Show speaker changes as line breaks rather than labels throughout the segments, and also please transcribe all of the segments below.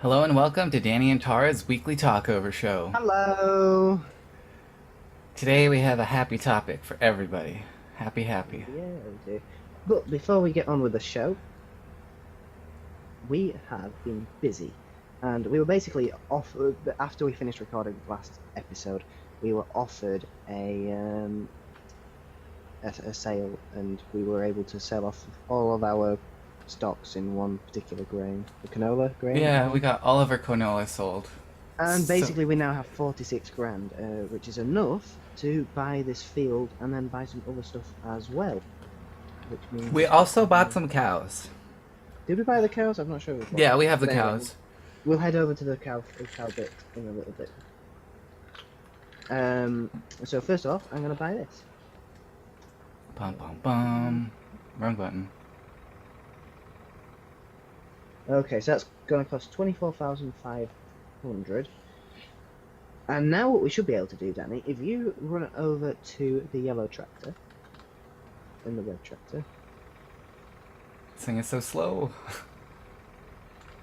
Hello and welcome to Danny and Tara's weekly talkover show.
Hello.
Today we have a happy topic for everybody. Happy, happy.
Yeah, we do. But before we get on with the show, we have been busy, and we were basically off after we finished recording the last episode. We were offered a sale, and we were able to sell off all of our stocks in one particular grain, the canola grain.
Yeah, we got all of our canola sold.
And
So,
basically, we now have 46 grand, which is enough to buy this field and then buy some other stuff as well. Which means
we also bought some cows.
did we buy the cows? I'm not sure.
Yeah, we have the
But anyway,
cows.
we'll head over to the cow bit in a little bit. So first off, I'm gonna buy this.
Bum, bum, bum. Wrong button.
Okay, so that's gonna cost 24,500. And now what we should be able to do, Danny, if you run it over to the yellow tractor and the red tractor,
This thing is so slow.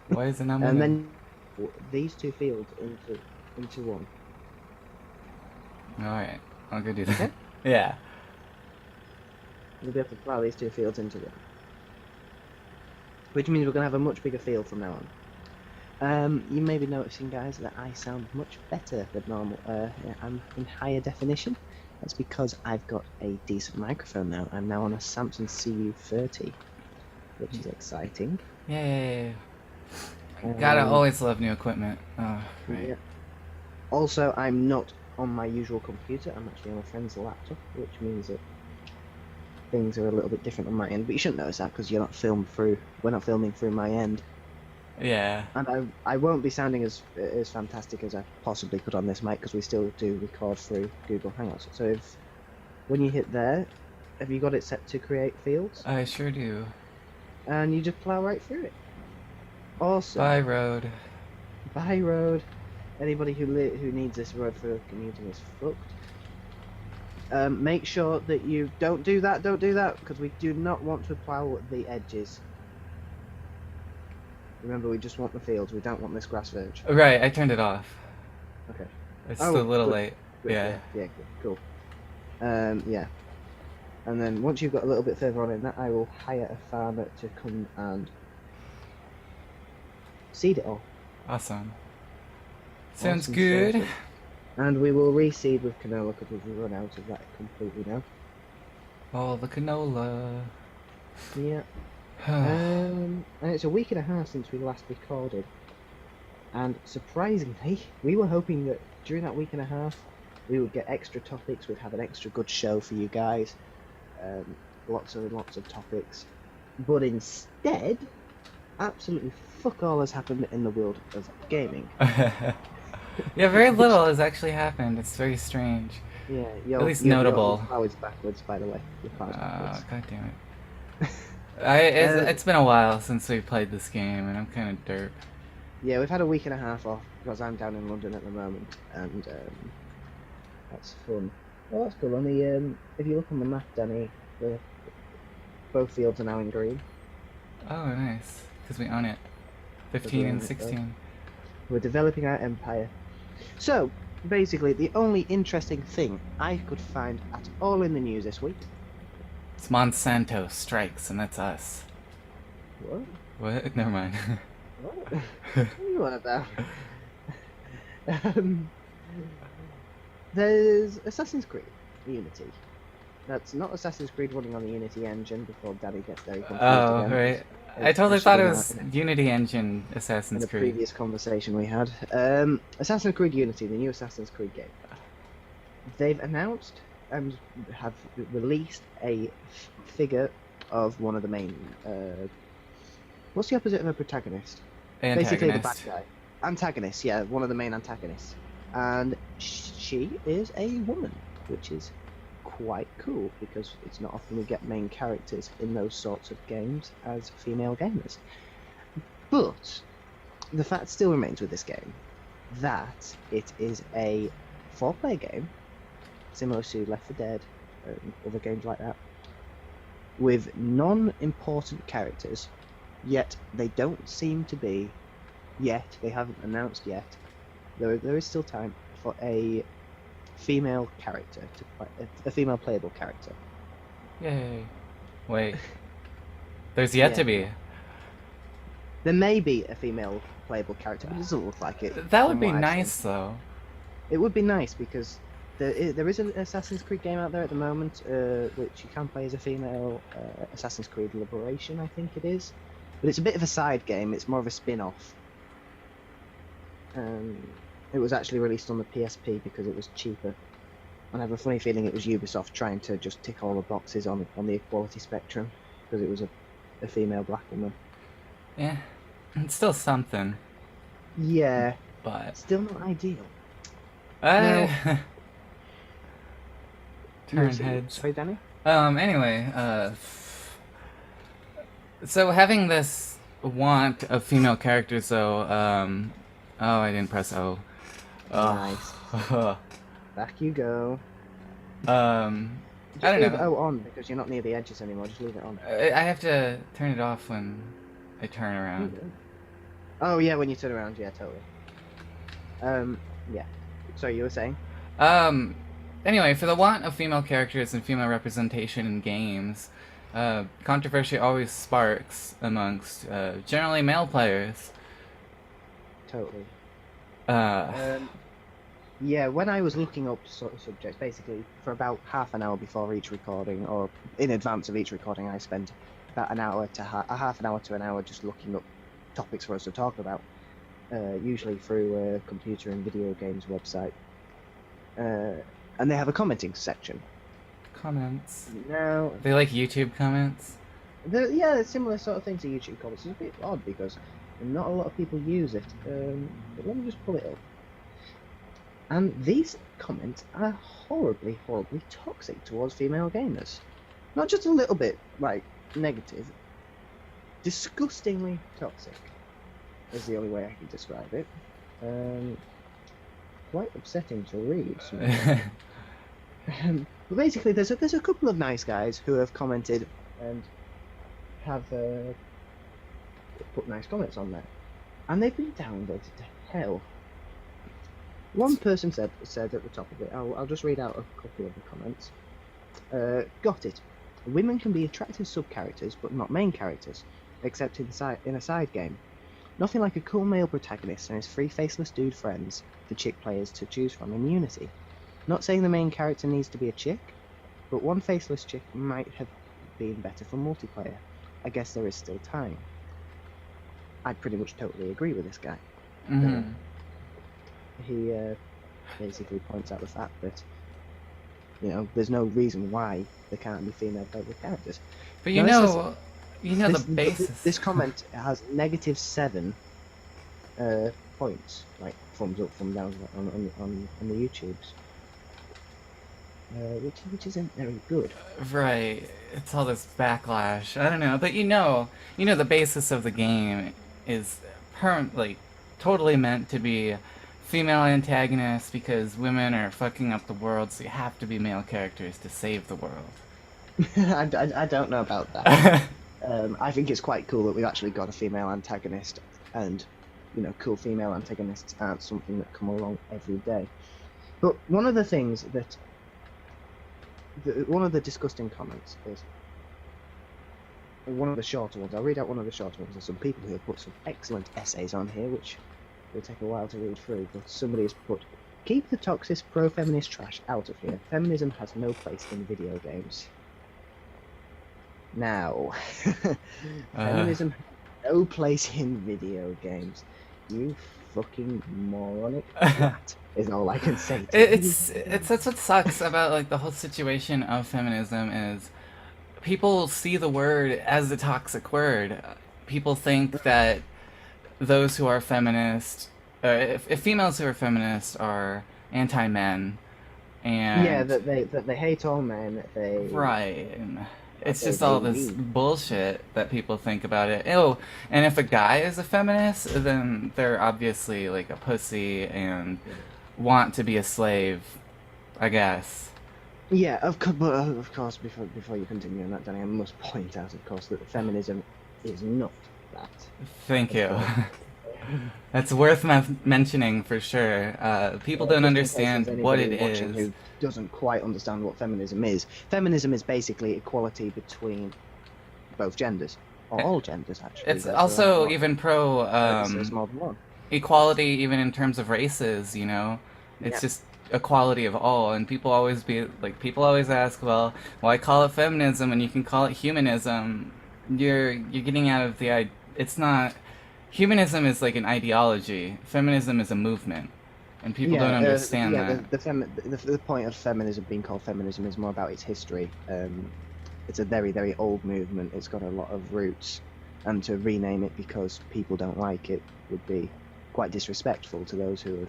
Why is it not
and
moving?
then these two fields into one.
Alright, I'll go do that.
Okay?
Yeah.
We'll be able to plow these two fields into one. Which means we're going to have a much bigger field from now on. You may be noticing, guys, that I sound much better than normal. Yeah, I'm in higher definition. That's because I've got a decent microphone now. I'm now on a Samsung CU30, which is exciting.
Yay. Gotta always love new equipment. Oh, right.
Yeah. Also, I'm not on my usual computer. I'm actually on a friend's laptop, which means that things are a little bit different on my end. But you shouldn't notice that because we're not filming through my end.
Yeah.
And I won't be sounding as fantastic as I possibly could on this mic because we still do record through Google Hangouts. So when you hit there, have you got it set to create fields?
I sure do.
And you just plow right through it. Awesome.
Bye, road.
Bye road. Anybody who needs this road for commuting is fucked. Make sure that you don't do that, because we do not want to plow the edges. Remember, we just want the fields, we don't want this grass verge.
Right, I turned it off.
Okay.
It's
Oh,
still a little
good,
late.
good,
Yeah.
Yeah, good, cool. Yeah. And then once you've got a little bit further on in that, I will hire a farmer to come and seed it all.
Awesome. Sounds
Awesome
good.
stuff. And we will reseed with canola because we've run out of that completely now.
All the canola.
Yeah. And it's a week and a half since we last recorded. And surprisingly, we were hoping that during that week and a half, we would get extra topics, we'd have an extra good show for you guys. Lots of topics. But instead, absolutely fuck all has happened in the world of gaming.
Yeah, very little has actually happened. It's very strange.
Yeah,
At least notable.
Your power's backwards, by the way. Your power's backwards.
God damn it. It's been a while since we played this game, and I'm kind of derp.
Yeah, we've had a week and a half off because I'm down in London at the moment, and that's fun. Well, that's cool. Only if you look on the map, Danny, both fields are now in green.
Oh, nice. Because we own it. 15 and 16.
We're developing our empire. So, basically, the only interesting thing I could find at all in the news this week.
It's Monsanto strikes, and that's us.
What?
What? Never mind.
What? What are you on about? There's Assassin's Creed Unity. That's not Assassin's Creed running on the Unity engine before Daddy gets very confused
Oh,
again.
right. I totally thought it was Unity Engine Assassin's
In the
Creed.
previous conversation we had. Assassin's Creed Unity, the new Assassin's Creed game. They've announced and have released a figure of one of the main... what's the opposite of a protagonist? Basically the bad
Antagonist.
guy. Antagonist, yeah, one of the main antagonists. And she is a woman, which is quite cool because it's not often we get main characters in those sorts of games as female gamers. But the fact still remains with this game that it is a 4-player game, similar to Left 4 Dead and other games like that, with non-important characters, yet they don't seem to be yet. They haven't announced yet. There is still time for a female character to play, a female playable character.
Yay. Wait. There's yet to be.
There may be a female playable character, but it doesn't look like it.
That would be nice, though.
It would be nice because there is an Assassin's Creed game out there at the moment, which you can play as a female. Assassin's Creed Liberation, I think it is, but it's a bit of a side game. It's more of a spin-off. It was actually released on the PSP because it was cheaper. And I have a funny feeling it was Ubisoft trying to just tick all the boxes on the equality spectrum because it was a female black woman.
Yeah, it's still something.
Yeah,
but
still not ideal.
Turn heads.
Sorry, Danny?
Anyway, so having this want of female characters, though, oh, I didn't press O.
Nice. Back you go.
I don't
leave
know.
O on because you're not near the edges anymore. Just leave it on.
I have to turn it off when I turn around.
Oh yeah, when you turn around, yeah, totally. Yeah. Sorry, you were saying?
Anyway, for the want of female characters and female representation in games, controversy always sparks amongst generally male players.
Totally. Yeah, when I was looking up sort of subjects, basically for about half an hour before each recording, or in advance of each recording, I spent about an hour to half an hour to an hour just looking up topics for us to talk about, usually through a computer and video games website. And they have a commenting section.
Comments.
Now
they like YouTube comments.
Yeah, similar sort of things to YouTube comments. It's a bit odd because not a lot of people use it. But let me just pull it up. And these comments are horribly, horribly toxic towards female gamers. Not just a little bit, like, negative. Disgustingly toxic is the only way I can describe it. Quite upsetting to read. But basically, there's a couple of nice guys who have commented and have put nice comments on there, and they've been downvoted to hell. One person said at the top of it, I'll just read out a couple of the comments. Got it. Women can be attractive sub-characters, but not main characters, except in a side game. Nothing like a cool male protagonist and his three faceless dude friends for chick players to choose from in Unity. Not saying the main character needs to be a chick, but one faceless chick might have been better for multiplayer. I guess there is still time. I pretty much totally agree with this guy.
Mm-hmm.
He basically points out the fact that, you know, there's no reason why there can't be female playable characters.
But you know the basis.
This comment has -7 points, like thumbs up, thumb down on the YouTubes, which isn't very good.
Right. It's all this backlash. I don't know, but you know the basis of the game is totally meant to be female antagonists because women are fucking up the world, so you have to be male characters to save the world.
I don't know about that. I think it's quite cool that we've actually got a female antagonist, and you know, cool female antagonists aren't something that come along every day. But one of the things that one of the disgusting comments is one of the shorter ones. I'll read out one of the shorter ones. There's some people who have put some excellent essays on here, which will take a while to read through, but somebody has put, "Keep the toxic pro-feminist trash out of here. Feminism has no place in video games." Now, feminism has no place in video games. You fucking moronic twat is all I can say to
it's that's what sucks about like the whole situation of feminism is people see the word as a toxic word. People think that those who are feminist, if females who are feminist are anti-men, and
yeah, that they hate all men.
Right. It's just all this bullshit that people think about it. Oh, and if a guy is a feminist, then they're obviously like a pussy and want to be a slave, I guess.
Yeah, of course, before you continue on that, Danny, I must point out, of course, that feminism is not that.
Thank you. That's worth mentioning for sure. People don't
Just in case there's
understand what
anybody
it
watching
is.
who doesn't quite understand what feminism is. Feminism is basically equality between both genders, or all genders actually.
It's also even pro
There's more than one.
equality, even in terms of races. You know, it's
Yeah.
just equality of all. And people always ask, well, why call it feminism and you can call it humanism? You're getting out of it's not. Humanism is like an ideology. Feminism is a movement, and people don't understand
Yeah.
that.
The point of feminism being called feminism is more about its history. It's a very, very old movement. It's got a lot of roots, and to rename it because people don't like it would be quite disrespectful to those who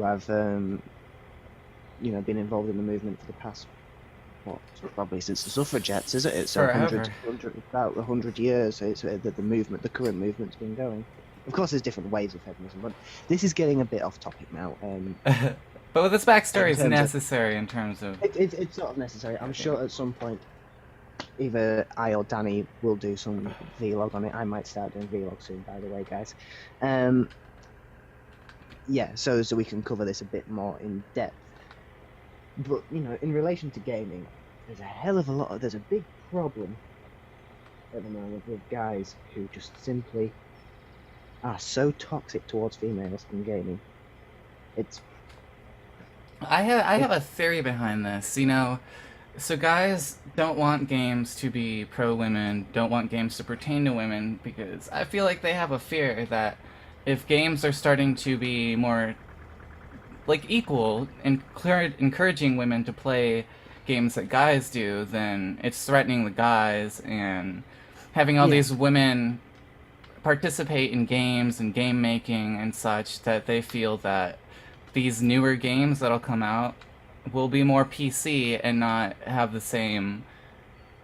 have been involved in the movement for the past, what, probably since the suffragettes, isn't it? So
Forever.
about 100 years. It's the current movement's been going. Of course, there's different waves of feminism, but this is getting a bit off topic now.
But this backstory
In
is
terms of
necessary in terms of.
it's sort of necessary. I'm sure at some point either I or Danny will do some vlog on it. I might start doing vlogs soon, by the way, guys. Yeah, so we can cover this a bit more in depth. But in relation to gaming, there's a big problem at the moment with guys who just simply are so toxic towards females in gaming. It's
I have a theory behind this. So guys don't want games to be pro women, don't want games to pertain to women because I feel like they have a fear that if games are starting to be more like equal and encouraging women to play games that guys do, then it's threatening the guys and having all
Yeah.
these women participate in games and game making and such that they feel that these newer games that'll come out will be more PC and not have the same,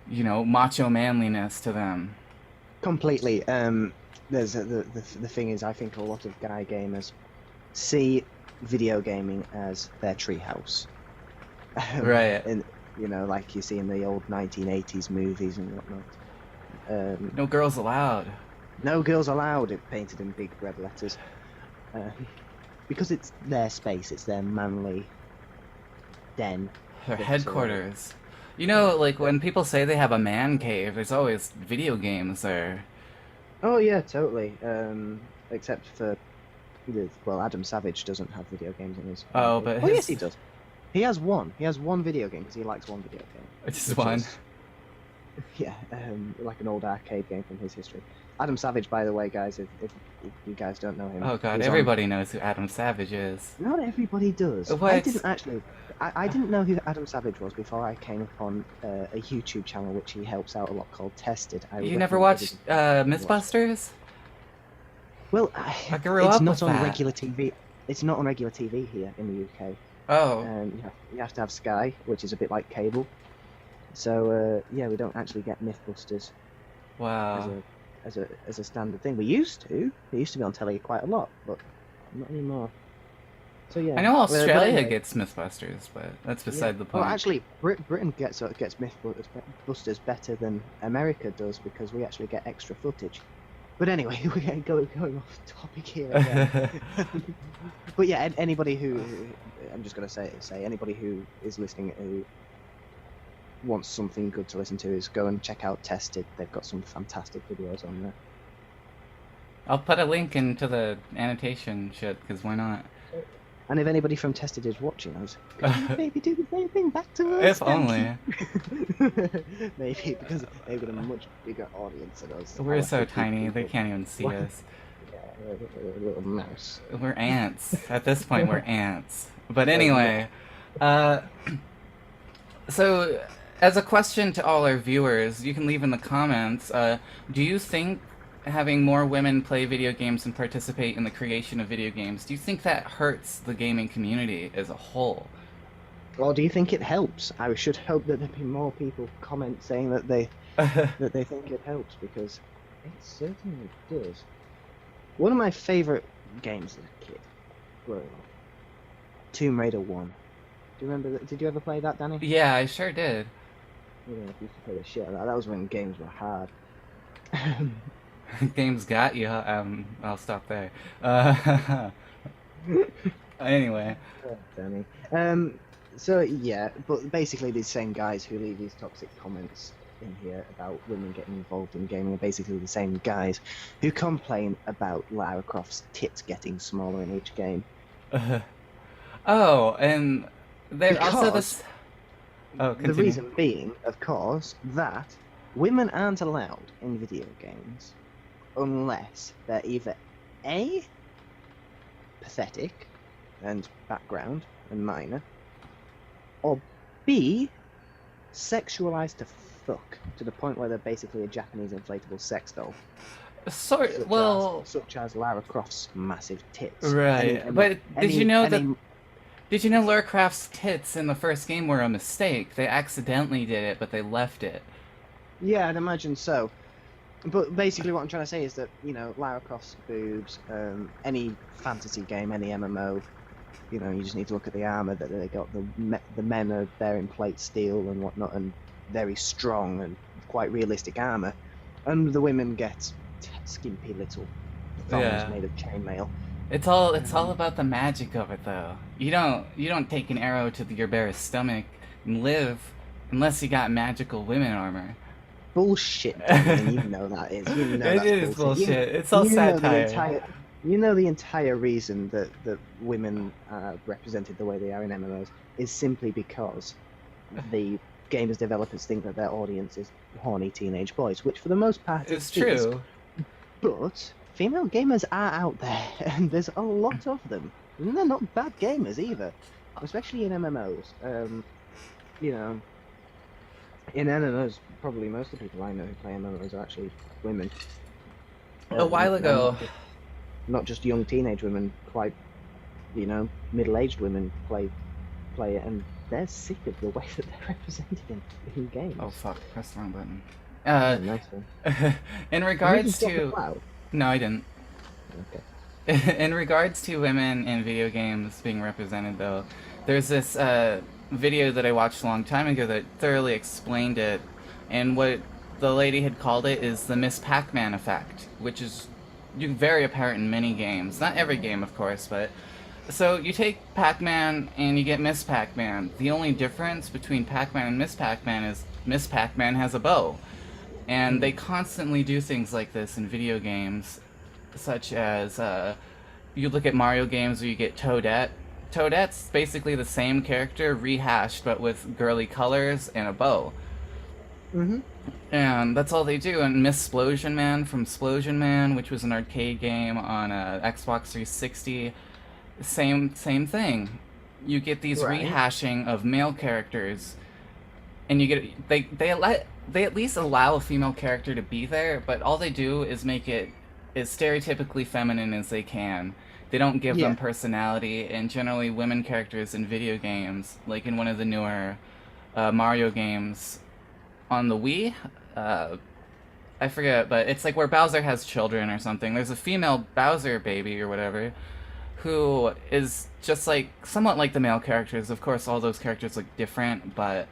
macho manliness to them.
completely. The thing is, I think a lot of guy gamers see video gaming as their treehouse.
Right.
And like you see in the old 1980s movies and whatnot.
No girls allowed.
No girls allowed, it painted in big red letters. Because it's their space, it's their manly den.
Their
But,
headquarters. Like when people say they have a man cave, there's always video games there.
Oh yeah, totally. Except for Adam Savage doesn't have video games in his.
Oh, but
Oh yes, he does. He has one. He has one video game because he likes one video game.
It's
which
one.
is- yeah, like an old arcade game from his history. Adam Savage, by the way, guys, if you guys don't know him.
Oh god,
he's
everybody knows who Adam Savage is.
Not everybody does. I
What?
didn't actually. I didn't know who Adam Savage was before I came upon a YouTube channel which he helps out a lot called Tested.
You never watched Mythbusters?
Well,
I grew
it's
up
not
with
on
that.
regular TV. It's not on regular TV here in the UK.
Oh,
You have to have Sky, which is a bit like cable. So yeah, we don't actually get Mythbusters
wow.
as a standard thing. We used to. It used to be on telly quite a lot, but not anymore. So yeah.
I know
But
Australia
anyway,
gets Mythbusters, but that's
yeah.
beside the
Well,
point.
actually, Britain gets Mythbusters better than America does because we actually get extra footage. But anyway, we're going off topic here again. But yeah, anybody I'm just gonna say anybody who is listening who wants something good to listen to is go and check out Tested. They've got some fantastic videos on there.
I'll put a link into the annotation shit, because why not?
And if anybody from Tested is watching us, could you maybe do the same thing back to us?
If
Thank
only.
you. Maybe, because they've got a much bigger audience than us.
We're
Our
so
50
tiny, they
people.
can't even see
What?
us.
Yeah, we're a little mouse.
We're ants. At this point, we're ants. But anyway, so as a question to all our viewers, you can leave in the comments, do you think having more women play video games and participate in the creation of video games, do you think that hurts the gaming community as a whole?
Or do you think it helps? I should hope that there'd be more people comment saying that they think it helps, because it certainly does. One of my favourite games as a kid, growing up, Tomb Raider 1. Do you remember that? Did you ever play that, Danny?
Yeah, I sure did.
Yeah, I used to play the shit out of that. That was when games were hard.
Games got you. I'll stop there. Uh, anyway.
Oh, Danny. So yeah, but basically these same guys who leave these toxic comments in here about women getting involved in gaming are basically the same guys who complain about Lara Croft's tits getting smaller in each game.
Oh, and they're also
Because
this. Oh,
the
continue.
reason being, of course, that women aren't allowed in video games unless they're either A, pathetic and background and minor, or B, sexualized to fuck to the point where they're basically a Japanese inflatable sex doll,
Sort. Well,
such as Lara Croft's massive tits.
right. But did you know that?
any-
Did you know Lara Croft's tits in the first game were a mistake? They accidentally did it, but they left it.
Yeah, I'd imagine so. But basically, what I'm trying to say is that Lara Croft's boobs, any fantasy game, any MMO, you just need to look at the armor that they got. The men are there in plate steel and whatnot, and very strong and quite realistic armor, and the women get skimpy little thongs
Yeah.
made of chainmail.
It's all about the magic of it, though. You don't take an arrow to your bare stomach and live unless you got magical women armor.
Bullshit, Damien, you know that is. You know
It
that's
is
bullshit.
bullshit. It's all satire.
The entire reason that women are represented the way they are in MMOs is simply because the games developers think that their audience is horny teenage boys, which for the most part
It's
it is.
true.
But female gamers are out there, and there's a lot of them. And they're not bad gamers either, especially in MMOs. You know, in MMOs, probably most of the people I know who play MMOs are actually women.
A while
And
ago,
not just young teenage women, quite, middle-aged women play it, and they're sick of the way that they're represented in games.
oh fuck, pressed the wrong button.
Nice one.
In
Did you
regards
just drop the
to,
cloud?
no, I didn't.
Okay.
In regards to women in video games being represented, though, there's this video that I watched a long time ago that thoroughly explained it, and what the lady had called it is the Miss Pac-Man effect, which is very apparent in many games. Not every game, of course, but... So you take Pac-Man and you get Miss Pac-Man. The only difference between Pac-Man and Miss Pac-Man is Miss Pac-Man has a bow. And they constantly do things like this in video games, such as you look at Mario games where you get Toadette. Toadette's basically the same character rehashed, but with girly colors and a bow.
Mm-hmm.
And that's all they do. And Miss Splosion Man from Splosion Man, which was an arcade game on Xbox 360, same thing. You get these
Right.
rehashing of male characters, and you get they at least allow a female character to be there, but all they do is make it as stereotypically feminine as they can. They don't give them
Yeah.
personality, and generally women characters in video games, like in one of the newer Mario games on the Wii, I forget, but it's like where Bowser has children or something. There's a female Bowser baby or whatever, who is just like somewhat like the male characters. Of course, all those characters look different, but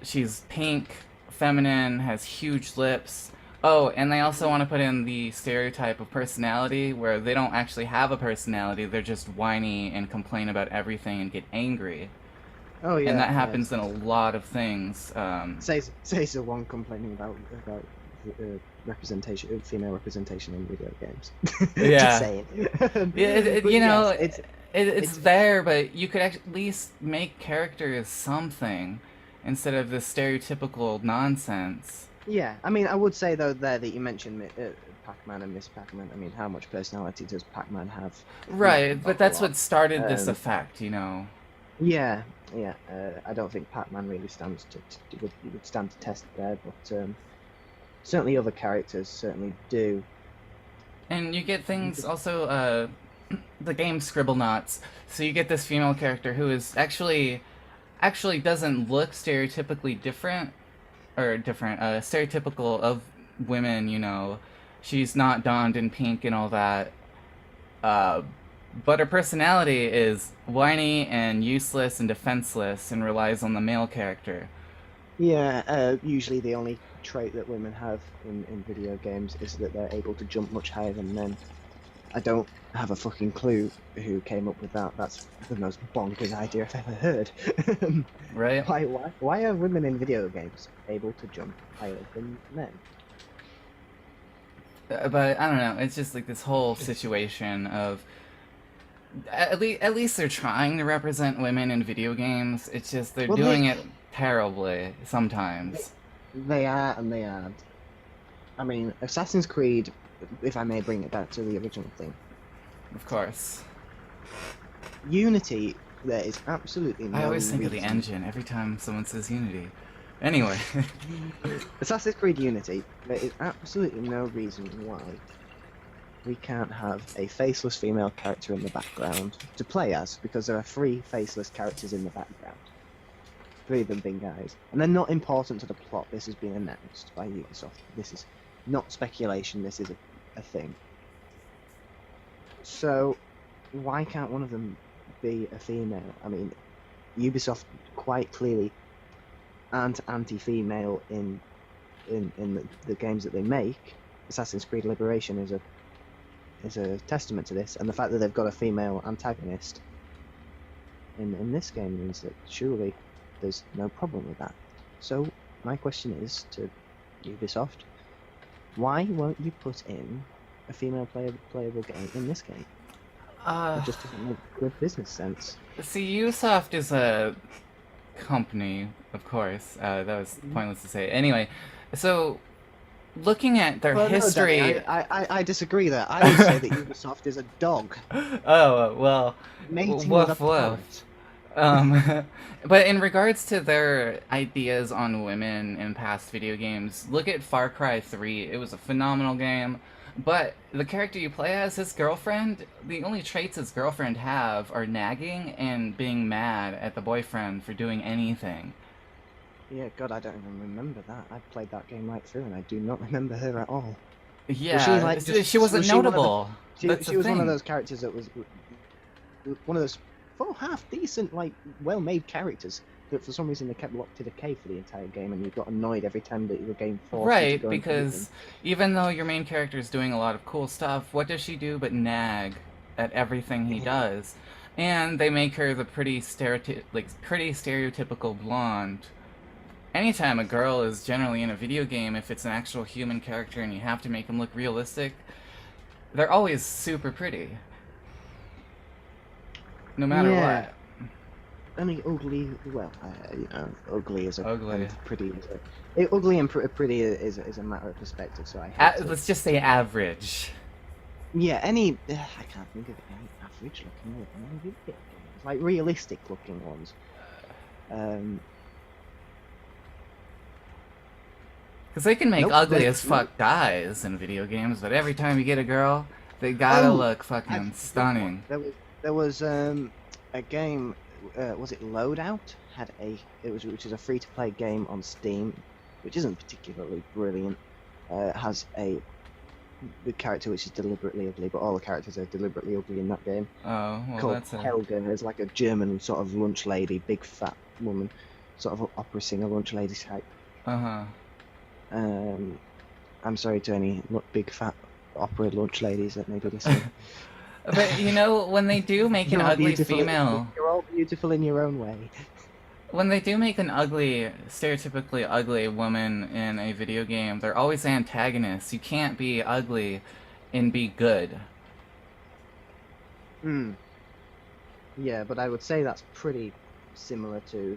she's pink, feminine, has huge lips. Oh, and they also want to put in the stereotype of personality where they don't actually have a personality, they're just whiny and complain about everything and get angry.
Oh yeah.
And that
yeah.
happens in a lot of things.
Says the one complaining about representation, female representation in video games.
Yeah.
Just saying. But
You know,
yes,
it's there, but you could at least make characters something instead of this stereotypical nonsense.
yeah. I mean, I would say though there that you mentioned Pac-Man and Miss Pac-Man. I mean, how much personality does Pac-Man have?
Right,
Not
but
a
that's
lot.
what started this
Um,
effect, you know.
Yeah, yeah. I don't think Pac-Man really stands would stand to test there, but certainly other characters certainly do.
And you get things also, the game Scribblenauts. So you get this female character who is actually doesn't look stereotypically stereotypical of women, you know. She's not donned in pink and all that. But her personality is whiny and useless and defenseless and relies on the male character.
Yeah, usually the only trait that women have in video games is that they're able to jump much higher than men. I don't have a fucking clue who came up with that. That's the most bonkers idea I've ever heard.
Right?
Why are women in video games able to jump higher than men?
But I don't know. It's just like this whole situation of at least they're trying to represent women in video games. It's just they're doing it terribly sometimes.
They are and they aren't. I mean, Assassin's Creed, if I may bring it back to the original thing.
Of course.
Unity, there is absolutely no
I always think of the
reason-
engine every time someone says Unity. Anyway.
Assassin's Creed Unity, there is absolutely no reason why we can't have a faceless female character in the background to play as, because there are 3 faceless characters in the background. 3 of them being guys. And they're not important to the plot. This has been announced by Ubisoft. This is not speculation, this is a thing. So, why can't one of them be a female? I mean, Ubisoft quite clearly aren't anti-female in the games that they make. Assassin's Creed Liberation is a testament to this, and the fact that they've got a female antagonist in this game means that surely there's no problem with that. So my question is to Ubisoft, why won't you put in a female playable game in this game? It just doesn't make good business sense.
See, Ubisoft is a company, of course. That was pointless to say. Anyway, so looking at their history...
No, Danny, I disagree there. I would say that Ubisoft is a dog.
Oh, well...
Mating
woof,
with a
woof.
parrot.
But in regards to their ideas on women in past video games, look at Far Cry 3. It was a phenomenal game. But the character you play as, his girlfriend, the only traits his girlfriend have are nagging and being mad at the boyfriend for doing anything.
Yeah, God, I don't even remember that. I played that game right through, and I do not remember her at all.
Yeah, she wasn't
was she one of the-
notable.
She
That's the
was one of
thing.
those characters that was one of those half decent, like, well-made characters that for some reason they kept locked to the cave for the entire game, and you got annoyed every time that your game forced you to
Right,
go and beat
because
them.
even though your main character is doing a lot of cool stuff, what does she do but nag at everything he does? And they make her the pretty stereotypical blonde. Anytime a girl is generally in a video game, if it's an actual human character and you have to make them look realistic, they're always super pretty. No matter
Yeah.
what.
Only ugly, well, ugly is a
Ugly.
and pretty is a, ugly and pretty is a matter of perspective. So I hate to-
Let's just say average.
yeah, any I can't think of any average looking women in video games, like realistic looking ones.
Because they can make
Nope,
ugly
they-
as fuck guys in video games, but every time you get a girl, they gotta
Oh,
look fucking stunning.
There was a game, was it Loadout? Which is a free-to-play game on Steam, which isn't particularly brilliant. Has the character which is deliberately ugly, but all the characters are deliberately ugly in that game.
Oh, well,
Called
that's a...
Helga. It's like a German sort of lunch lady, big fat woman, sort of opera singer lunch lady type.
Uh-huh.
I'm sorry to any big fat opera lunch ladies that may be listening.
But, you know, when they do make an
You're all
ugly
beautiful-
female...
You're all beautiful in your own way.
When they do make an ugly, stereotypically ugly woman in a video game, they're always antagonists. You can't be ugly and be good.
Yeah, but I would say that's pretty similar to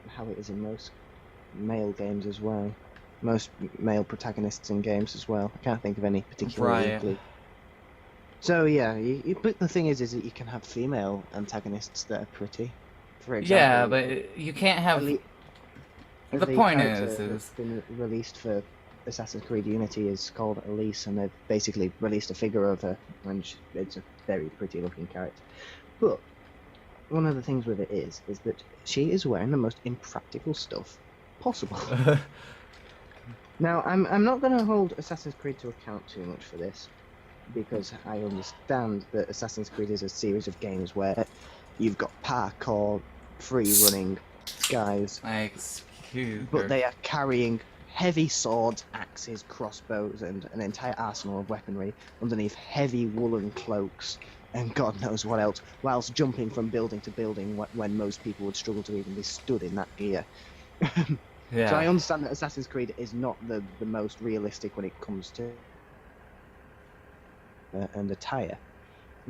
how it is in most male games as well. Most male protagonists in games as well. I can't think of any particularly
Right.
ugly. So yeah, but the thing is that you can have female antagonists that are pretty. For example,
Yeah, but you can't have... The point
character
is...
that's been released for Assassin's Creed Unity is called Elise, and they've basically released a figure of her, and it's a very pretty looking character. But one of the things with it is that she is wearing the most impractical stuff possible. Now, I'm not going to hold Assassin's Creed to account too much for this, because I understand that Assassin's Creed is a series of games where you've got parkour, free running guys.
Jeez,
but they are carrying heavy swords, axes, crossbows, and an entire arsenal of weaponry underneath heavy woolen cloaks and God knows what else, whilst jumping from building to building when most people would struggle to even be stood in that gear.
yeah.
So I understand that Assassin's Creed is not the most realistic when it comes to and attire.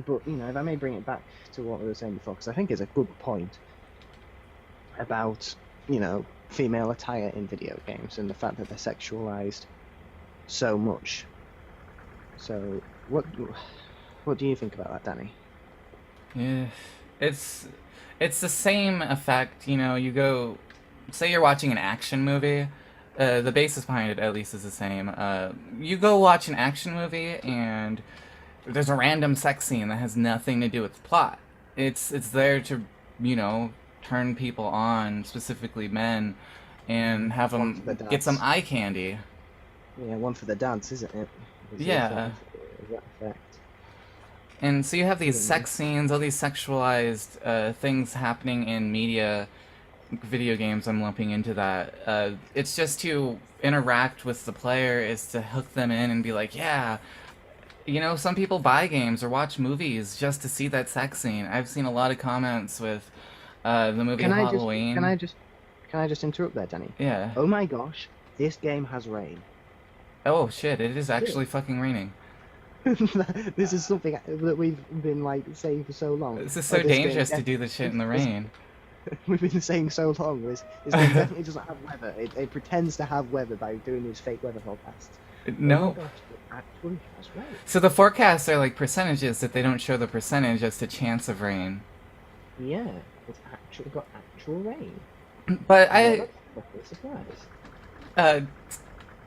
But, you know, if I may bring it back to what we were saying before, because I think it's a good point about, you know, female attire in video games and the fact that they're sexualized so much. So, what do you think about that, Danny?
Yeah, it's the same effect. You know, you go, say you're watching an action movie. The basis behind it, at least, is the same. You go watch an action movie, and there's a random sex scene that has nothing to do with the plot. It's there to, you know, turn people on, specifically men, and have them get some eye candy.
Yeah, one for the dance, isn't it?
Yeah.
That effect.
And so you have these sex scenes, all these sexualized things happening in media, video games. I'm lumping into that. It's just to interact with the player, is to hook them in and be like, yeah. You know, some people buy games or watch movies just to see that sex scene. I've seen a lot of comments with the movie Halloween.
Can I just interrupt there, Danny?
Yeah.
Oh my gosh, this game has rain.
Oh shit! It is actually fucking raining.
This is something that we've been like saying for so long.
This is so dangerous to do this shit in the rain.
We've been saying so long. This game definitely doesn't have weather. It pretends to have weather by doing these fake weather forecasts.
No.
Oh my gosh, it actually has rain.
So the forecasts are like percentages that they don't show the percentage as to chance of rain.
Yeah, it's actually got actual rain.
But
I'm surprised.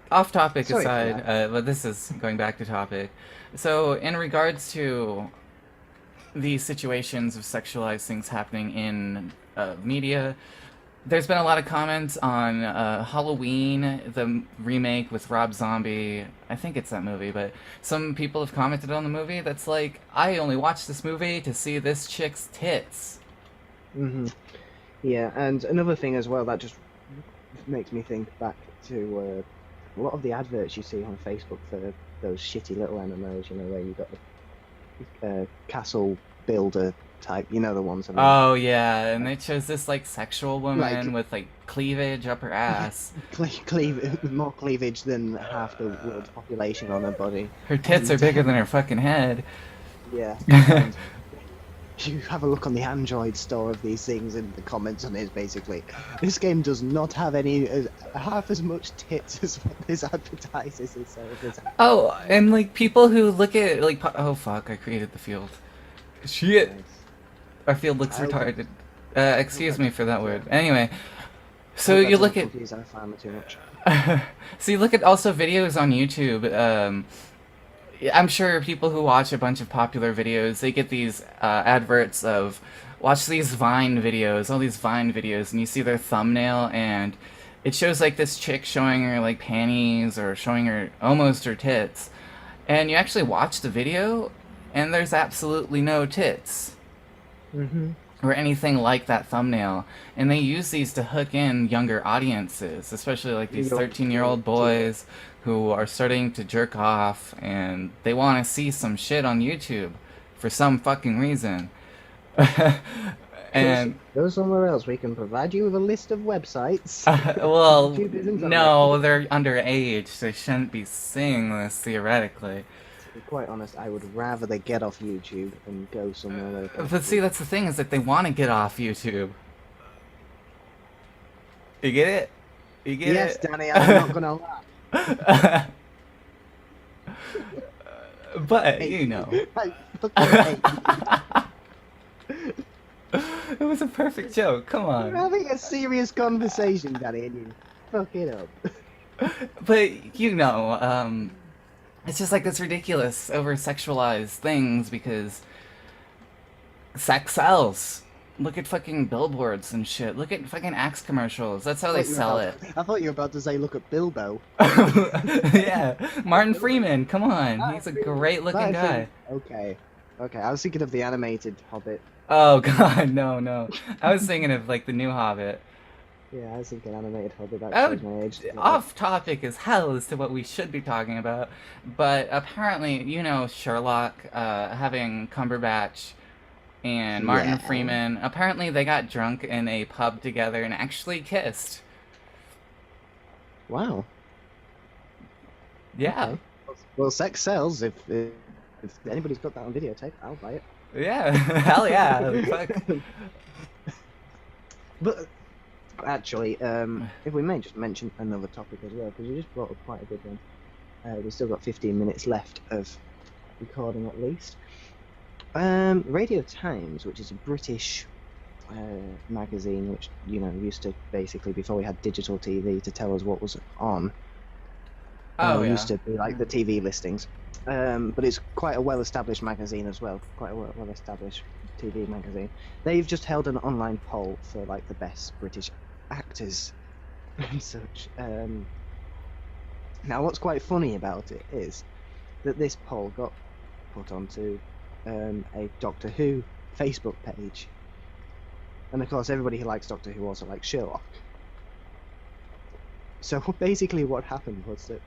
Off topic
Sorry for
aside, but this is going back to topic. So in regards to the situations of sexualized things happening in media, there's been a lot of comments on Halloween, the remake with Rob Zombie. I think it's that movie, but some people have commented on the movie that's like, I only watched this movie to see this chick's tits.
Mm-hmm. Yeah, and another thing as well that just makes me think back to a lot of the adverts you see on Facebook for those shitty little MMOs, you know, where you got the castle builder type, you know, the ones.
Oh yeah, and it shows this like sexual woman with like cleavage up her ass.
More cleavage than half the world's population on her body.
Her tits are bigger than her fucking head.
Yeah. And you have a look on the Android store of these things, and the comments on it basically, this game does not have any half as much tits as what this advertises itself.
Oh, and like people who look at like, oh fuck, I created the field. Shit.
Nice.
Our field looks retarded. Excuse me for that word. Anyway, so you look at.
I find too much.
So you look at also videos on YouTube. I'm sure people who watch a bunch of popular videos, they get these adverts of, watch these Vine videos, all these Vine videos, and you see their thumbnail, and it shows like this chick showing her like panties or showing her almost her tits, and you actually watch the video, and there's absolutely no tits.
Mm-hmm.
Or anything like that thumbnail, and they use these to hook in younger audiences, especially like these 13-year-old boys who are starting to jerk off, and they want to see some shit on YouTube for some fucking reason. And
go somewhere else. We can provide you with a list of websites.
Well, no, they're underage. They shouldn't be seeing this theoretically.
To be quite honest, I would rather they get off YouTube and go somewhere where.
But see, that's the thing, is that they want to get off YouTube. You get it? You get
yes,
it?
Danny, I'm not gonna lie.
But you know,
I fucking hate
it was a perfect joke. Come
you. We're
on.
having a serious conversation, Danny, and you fuck it up.
But you know, it's just like this ridiculous, over-sexualized things because sex sells. Look at fucking billboards and shit. Look at fucking Axe commercials. That's how they sell it.
I thought you were about to say, look at Bilbo.
Yeah, Martin Freeman. Come on, he's a great-looking guy.
Okay, I was thinking of the animated Hobbit.
Oh god, no. I was thinking of like the new Hobbit.
Yeah, I was thinking animated hobby. That
Oh,
shows my age.
off topic as hell as to what we should be talking about. But apparently, you know, Sherlock having Cumberbatch and Martin
Yeah.
Freeman, apparently they got drunk in a pub together and actually kissed.
Wow.
Yeah.
Okay. Well, sex sells. If anybody's got that on videotape, I'll buy it.
Yeah. Hell yeah. Fuck.
But actually, if we may just mention another topic as well, because you just brought up quite a good one. We've still got 15 minutes left of recording at least. Radio Times, which is a British magazine, which used to basically, before we had digital TV, to tell us what was on.
Oh, yeah.
Used to be like the TV listings. But it's quite a well-established magazine as well. Quite a well-established TV magazine. They've just held an online poll for like the best British actors and such. Now, what's quite funny about it is that this poll got put onto a Doctor Who Facebook page, and of course, everybody who likes Doctor Who also likes Sherlock. So basically, what happened was that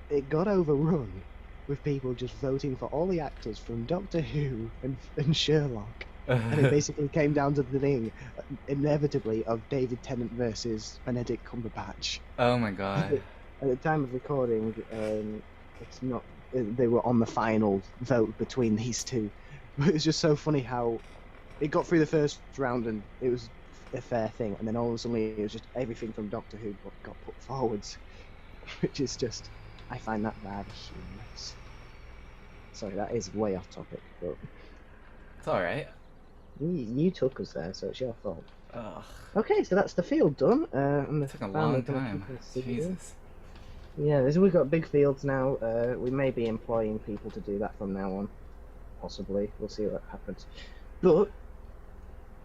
it got overrun with people just voting for all the actors from Doctor Who and Sherlock. And it basically came down to the thing, inevitably, of David Tennant versus Benedict Cumberbatch.
Oh my god.
At the time of recording, it's not. They were on the final vote between these two. But it was just so funny how it got through the first round and it was a fair thing, and then all of a sudden it was just everything from Doctor Who got put forwards, which is just. I find that rather humorous. Sorry, that is way off topic, but
It's alright.
you took us there, so it's your fault.
Ugh.
Okay, so that's the field done. And
It took a long time. Jesus.
Yeah, we've got big fields now. We may be employing people to do that from now on. Possibly. We'll see what happens. But,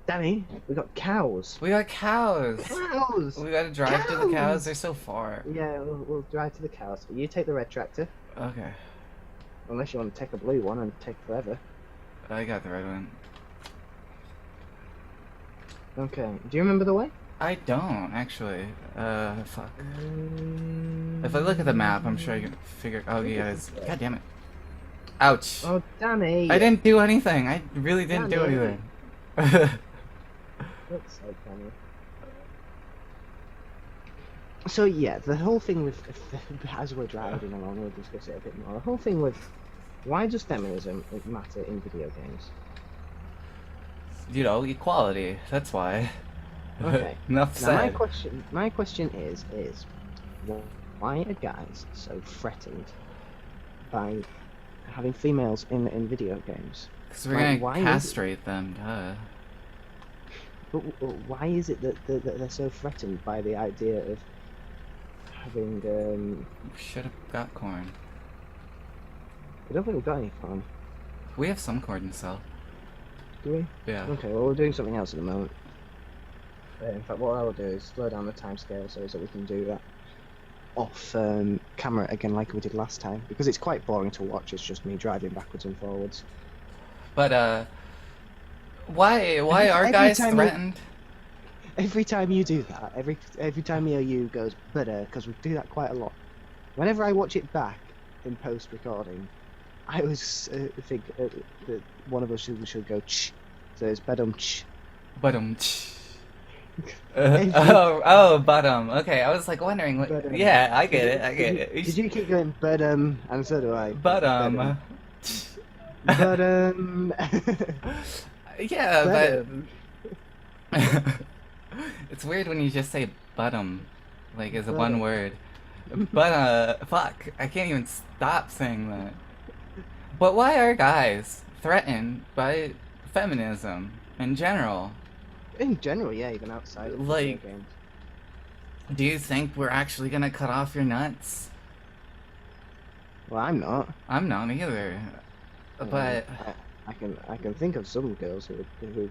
Danny, we got cows.
We got cows!
Cows!
We gotta drive to the cows, they're so far.
Yeah, we'll drive to the cows. You take the red tractor.
Okay.
Unless you want to take a blue one and take forever.
I got the red one.
Okay. Do you remember the way?
I don't, actually. Fuck. If I look at the map, I'm sure I can figure. Oh, yeah, it's. God damn it. Ouch.
Oh, Danny!
I didn't do anything. I really didn't do
Danny.
anything.
Looks so funny. So yeah, the whole thing with, as we're driving along, we'll discuss it a bit more. The whole thing with, why does feminism matter in video games?
You know, equality. That's why.
Okay.
Enough
Now
said.
my question is why are guys so threatened by having females in video games?
Because we're gonna castrate them, duh.
But why is it that they're so threatened by the idea of having?
We should have got corn.
I don't think we've got any corn.
We have some corn to sell.
Do we?
Yeah.
Okay, well we're doing something else at the moment. In fact, what I'll do is slow down the timescale so that we can do that off camera again like we did last time, because it's quite boring to watch. It's just me driving backwards and forwards.
But why are guys threatened?
Every time you do that, every time me or you goes better, because we do that quite a lot. Whenever I watch it back in post recording, I always think that one of us should go ch. So it's ch.
Bottom. Okay, I was like wondering what. Yeah, I get it.
Did you keep going and so do I.
Yeah, but it's weird when you just say bottom, like as a one word. But fuck, I can't even stop saying that. But why are guys threatened by feminism in general?
In general, yeah, even outside of
like,
video games.
Do you think we're actually gonna cut off your nuts?
Well, I'm not.
I'm not either. But
I can think of some girls who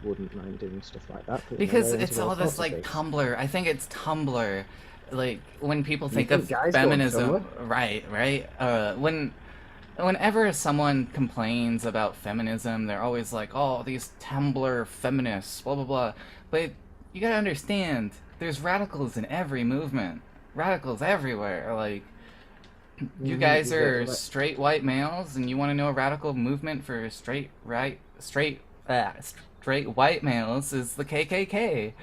wouldn't mind doing stuff like that.
Because it's all this like Tumblr. I think it's Tumblr. Like when people think of
guys
feminism, right? Whenever someone complains about feminism, they're always like, "Oh, these Tumblr feminists, blah blah blah." But you gotta understand, There's radicals in every movement. Radicals everywhere. Like, you
Mhm,
guys are straight white males, and you want to know a radical movement for straight white males is the KKK.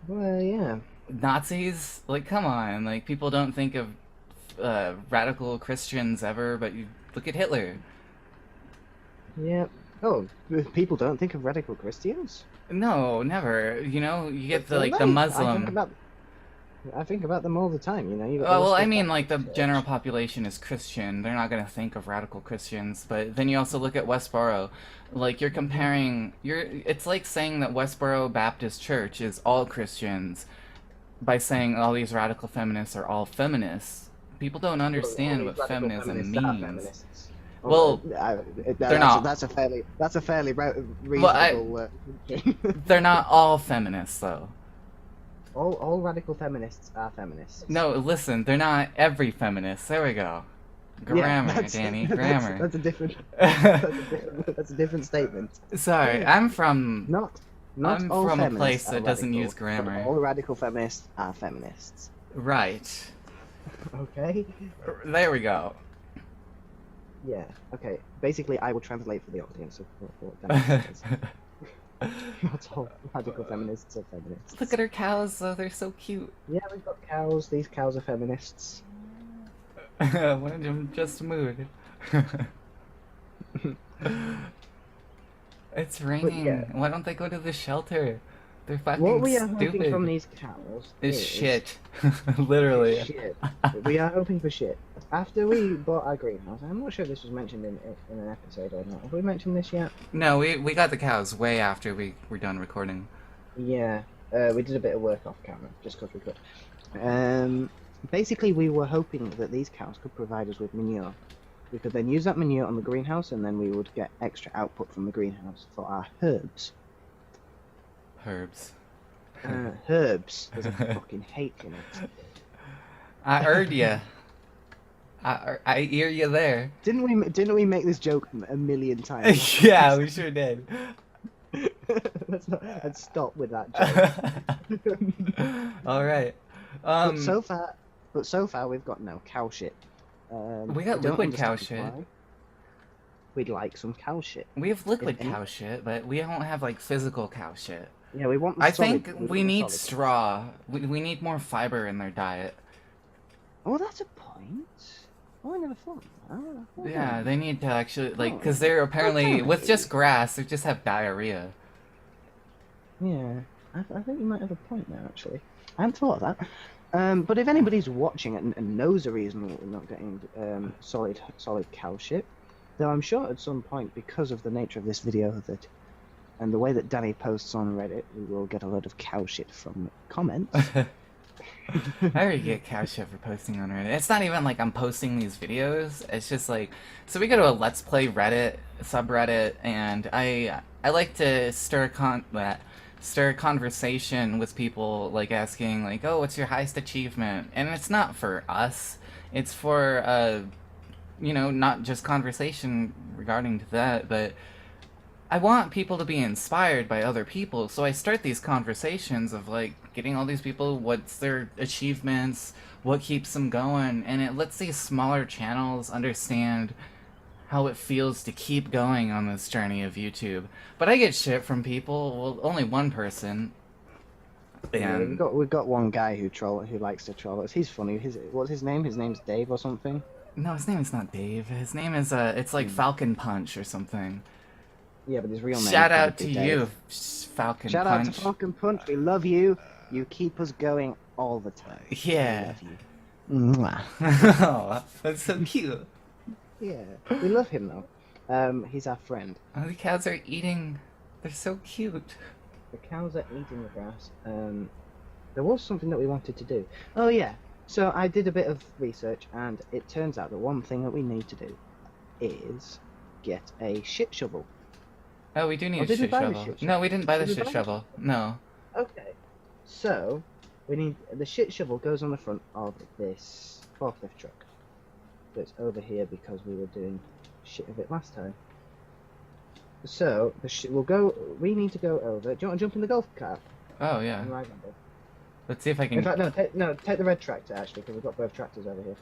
Well, yeah.
Nazis, like, come on, like, people don't think of radical Christians ever, but you look at Hitler.
Yeah. Oh, people don't think of radical Christians?
No, never. You know, you get the
Don't
like the
they?
Muslim.
I think about them all the time, you know. You got the
Well, I
Worcester
mean, like the
Baptist
general
Church.
population is Christian. They're not gonna think of radical Christians. But then you also look at Westboro. Like you're
Mhm.
comparing. It's like saying that Westboro Baptist Church is all Christians by saying all these radical feminists are all feminists. People don't
Well, all
understand
these
what
radical
feminism
feminists are
means.
feminists. Oh,
Well, they're
that's
not.
that's a fairly
Well, I,
reasonable. Assumption.
they're not all feminists though.
All radical feminists are feminists.
No, listen, they're not every feminist. There we go.
Yeah,
Grammar, Danny, grammar.
that's a different that's a different statement.
Sorry,
Not not
I'm
all
from a
feminists
place
are
that doesn't
radical,
use
but
grammar.
all radical feminists are feminists.
Right.
Okay.
There we go.
Yeah. Okay. Basically, I will translate for the audience of what that says. Not all radical feminists are feminists.
Look at her cows, though. They're so cute.
Yeah, we've got cows. These cows are feminists.
One of them just moved. It's raining.
yeah.
Why don't they go to the shelter? They're fucking
What we are
stupid.
hoping from these cows
is shit. Literally.
Shit. We are hoping for shit. After we bought our greenhouse, I'm not sure if this was mentioned in an episode or not. Have we mentioned this yet?
No, we got the cows way after we were done recording.
Yeah. We did a bit of work off camera, just because we could. Basically, we were hoping that these cows could provide us with manure. We could then use that manure on the greenhouse, and then we would get extra output from the greenhouse for our herbs.
Herbs.
Herbs. There's a fucking H in it.
I heard ya. I hear you there.
Didn't we make this joke a million times?
Yeah, we sure did.
Let's stop with that joke.
All right.
But so far we've got no cow shit.
We got liquid cow shit.
Why. We'd like some cow shit.
We have liquid cow shit, but we don't have like physical cow shit.
Yeah, we want.
I think we need straw. We need more fiber in their diet.
Oh, that's a point. Oh, I never thought of that.
Yeah, they need to actually like because they're apparently with just grass, they just have diarrhea.
Yeah, I think you might have a point there actually. I hadn't thought of that. But if anybody's watching it and knows a reason we're not getting solid cow shit, though I'm sure at some point, because of the nature of this video that and the way that Danny posts on Reddit, we will get a load of cow shit from comments.
I already get cow shit for posting on Reddit. It's not even like I'm posting these videos. It's just like, so we go to a Let's Play Reddit subreddit, and I like to stir conversation with people, like asking like, oh, what's your highest achievement? And it's not for us. It's for you know, not just conversation regarding to that, but I want people to be inspired by other people, so I start these conversations of like getting all these people what's their achievements, what keeps them going, and it lets these smaller channels understand how it feels to keep going on this journey of YouTube. But I get shit from people, well, only one person. And
Yeah, we've got one guy who likes to troll us. He's funny. What's his name? His name's Dave or something.
no, his name is not Dave. His name is it's like Falcon Punch or something.
Yeah, but his real name.
Shout out to you, Falcon Punch.
Shout out to Falcon Punch. We love you. You keep us going all the time.
Yeah.
We love you. Mwah.
Oh, that's so cute.
Yeah, we love him though. He's our friend.
Oh, the cows are eating. They're so cute.
The cows are eating the grass. There was something that we wanted to do. Oh yeah. So I did a bit of research, and it turns out that one thing that we need to do is get a shit shovel.
Oh, we do need a
did we
shit
buy the
shovel.
shit
No, we didn't buy the
Did we
shit
buy it?
shovel. No.
Okay. So we need the shit shovel goes on the front of this forklift truck. That's over here because we were doing shit of it last time. So we'll go. We need to go over. Do you want to jump in the golf cart?
Oh yeah.
I'm right handed.
Let's see if I
In
can.
fact, no, take the red tractor actually, because we've got both tractors over here.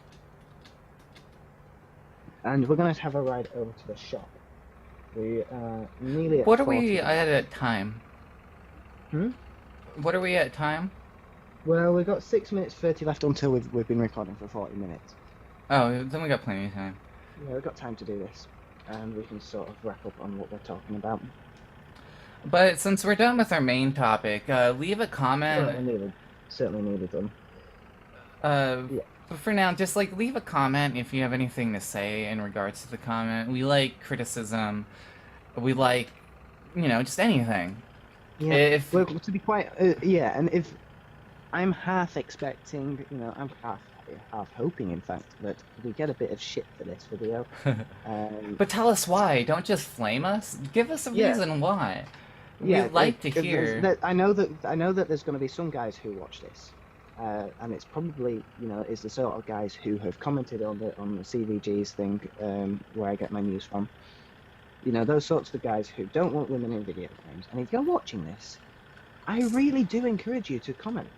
And we're going to have a ride over to the shop. We are nearly at
What are
40
we
minutes.
at time?
Hmm?
What are we at time?
Well, we've got 6 minutes 30 left until we've been recording for 40 minutes.
Oh, then we got plenty of time.
Yeah, we've got time to do this. And we can sort of wrap up on what we're talking about.
But since we're done with our main topic, leave a comment.
Certainly needed them. Yeah.
But for now, just like leave a comment if you have anything to say in regards to the comment. We like criticism. We like, just anything.
Yeah.
If
Well, to be quite, yeah, and if I'm half expecting, I'm half hoping, in fact, that we get a bit of shit for this video.
But tell us why. Don't just flame us. Give us a reason why.
Yeah,
We'd like to hear.
I know that there's going to be some guys who watch this, and it's probably is the sort of guys who have commented on the CVG's thing, where I get my news from. Those sorts of guys who don't want women in video games. And if you're watching this, I really do encourage you to comment.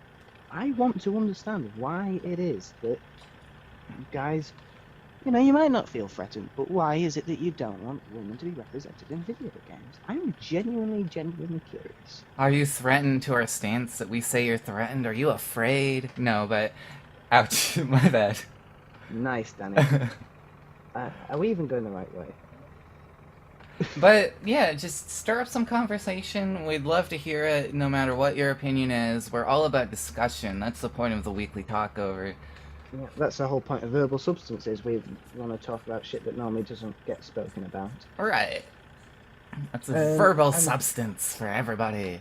I want to understand why it is that guys, you might not feel threatened, but why is it that you don't want women to be represented in video games? I'm genuinely curious.
Are you threatened to our stance that we say you're threatened? Are you afraid? No, but... Ouch, my bad.
Nice, Danny. Are we even going the right way?
But, yeah, just stir up some conversation. We'd love to hear it, no matter what your opinion is. We're all about discussion. That's the point of the weekly talkover.
Yeah, that's the whole point of verbal substances. We want to talk about shit that normally doesn't get spoken about.
Right. That's a verbal substance for everybody.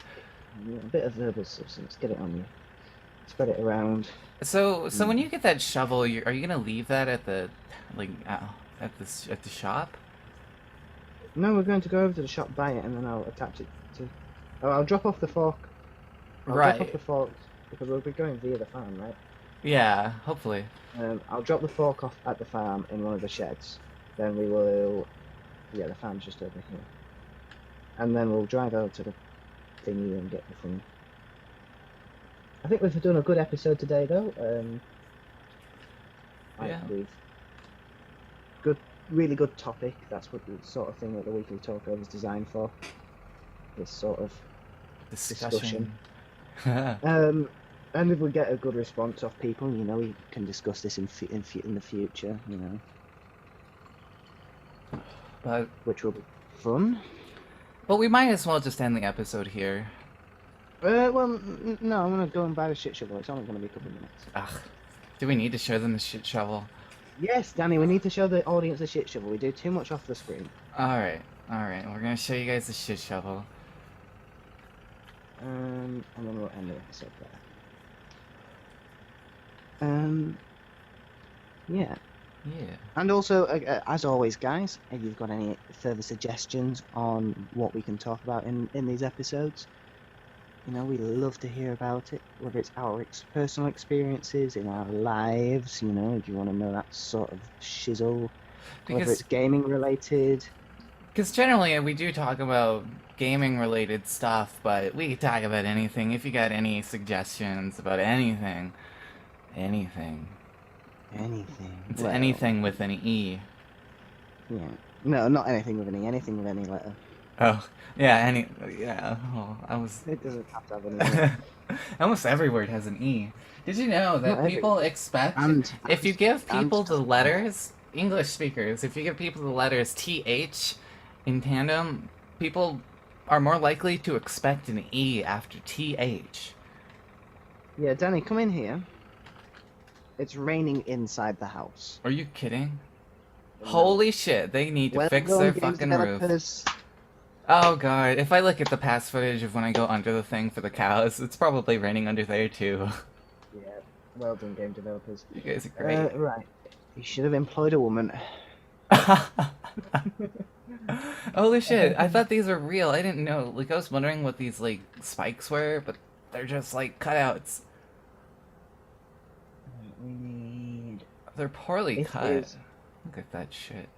Yeah, a bit of verbal substance. Get it on you. Spread it around.
So when you get that shovel, are you gonna leave that at the, at the shop?
No, we're going to go over to the shop, buy it, and then I'll attach it to... Oh, I'll drop off the fork. Drop off the fork, because we'll be going via the farm, right?
Yeah, hopefully.
I'll drop the fork off at the farm in one of the sheds. Then we will... Yeah, the farm's just over here. And then we'll drive over to the thingy and get the thing. I think we've done a good episode today, though.
Yeah.
Really good topic. That's what the sort of thing that the weekly talkover is designed for. This sort of discussion. And if we get a good response off people, we can discuss this in the future,
But
which will be fun.
But we might as well just end the episode here.
Well, no, I'm gonna go and buy the shit shovel. It's only gonna be a couple of minutes.
Ugh. Do we need to show them the shit shovel?
Yes, Danny, we need to show the audience the shit shovel. We do too much off the screen.
Alright. We're gonna show you guys the shit shovel.
And then we'll end the episode there. Yeah.
Yeah.
And also, as always, guys, if you've got any further suggestions on what we can talk about in these episodes, we love to hear about it, whether it's our personal experiences in our lives, if you want to know that sort of shizzle, whether it's gaming related.
Because generally we do talk about gaming related stuff, but we can talk about anything. If you got any suggestions about anything. It's anything with an E.
Yeah. No, not anything with an E, anything with any letter.
Oh, yeah, It
doesn't have to have an E.
Almost every word has an E. Did you know that people expect... if you give people the letters, English speakers, if you give people the letters TH in tandem, people are more likely to expect an E after TH.
Yeah, Danny, come in here. It's raining inside the house.
Are you kidding? No. Holy shit, they need to fix their fucking roof. Oh god, if I look at the past footage of when I go under the thing for the cows, it's probably raining under there too.
Yeah, well done, game developers.
You guys are great.
Right, you should have employed a woman.
Holy shit, I thought these were real. I didn't know. I was wondering what these, spikes were, but they're just, cutouts.
We need...
They're poorly cut. Look at that shit.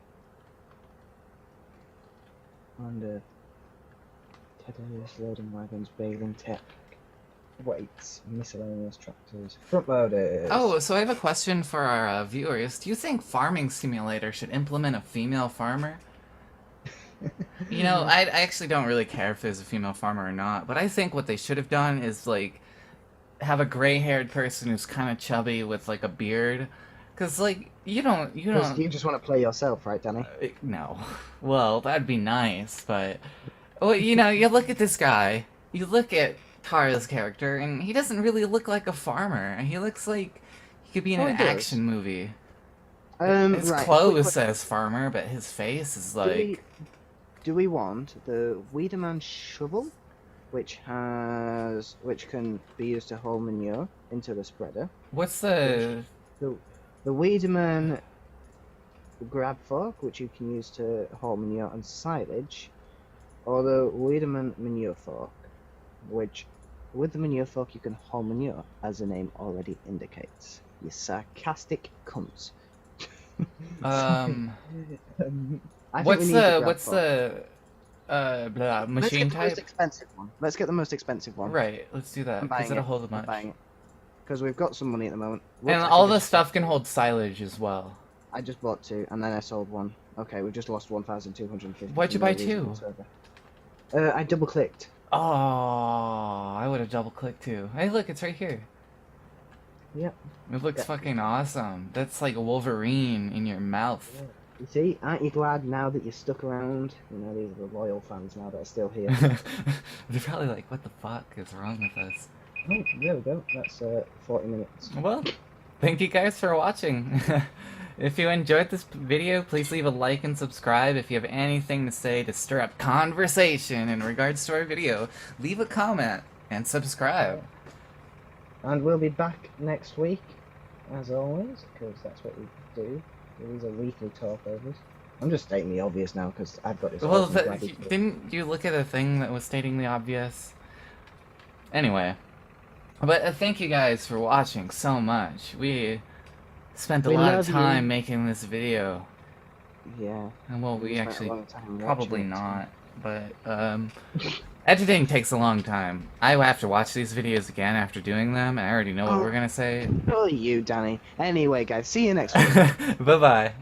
Under... Tethers, loading wagons, baling tech. weights, miscellaneous tractors, front loaders.
Oh, so I have a question for our viewers. Do you think Farming Simulator should implement a female farmer? You know, I actually don't really care if there's a female farmer or not, but I think what they should have done is, like, have a gray-haired person who's kind of chubby with, like, a beard. Because, like, you don't...
You just want to play yourself, right, Danny?
No. Well, that'd be nice, but... Well, you know, you look at this guy, you look at Tara's character, and he doesn't really look like a farmer. He looks like he could be in an action movie. His
right,
clothes says farmer, but his face is like...
Do we want the Wiedemann shovel, which can be used to haul manure into the spreader?
What's the...
The Wiedemann grab fork, which you can use to haul manure and silage, or the Wiedemann manure fork, which with the manure fork you can haul manure, as the name already indicates. You sarcastic cunts.
What's the machine type?
Most expensive one. Let's get the most expensive one.
Right, let's do that, because it'll hold much.
Because we've got some money at the moment.
And all the stuff can hold silage as well.
I just bought 2, and then I sold 1. Okay, we've just lost 1,250.
Why'd you buy 2?
I double-clicked.
Oh, I would have double-clicked too. Hey, look, it's right here.
Yep.
It looks fucking awesome. That's like a Wolverine in your mouth.
Yeah. You see, aren't you glad now that you're stuck around? You know, these are the loyal fans now that are still here.
They're probably like, what the fuck is wrong with us?
Oh, there we go. That's 40 minutes.
Well, thank you guys for watching. If you enjoyed this video, please leave a like and subscribe. If you have anything to say to stir up conversation in regards to our video, leave a comment and subscribe.
And we'll be back next week, as always, because that's what we do. These are weekly talkovers. I'm just stating the obvious now, because I've got this...
Well, didn't you look at a thing that was stating the obvious? Anyway. But thank you guys for watching so much. We spent a lot of time making this video.
Yeah.
And well, we actually probably not, but editing takes a long time. I have to watch these videos again after doing them, and I already know what we're gonna say.
Oh, you, Danny. Anyway, guys, see you next week.
Bye-bye.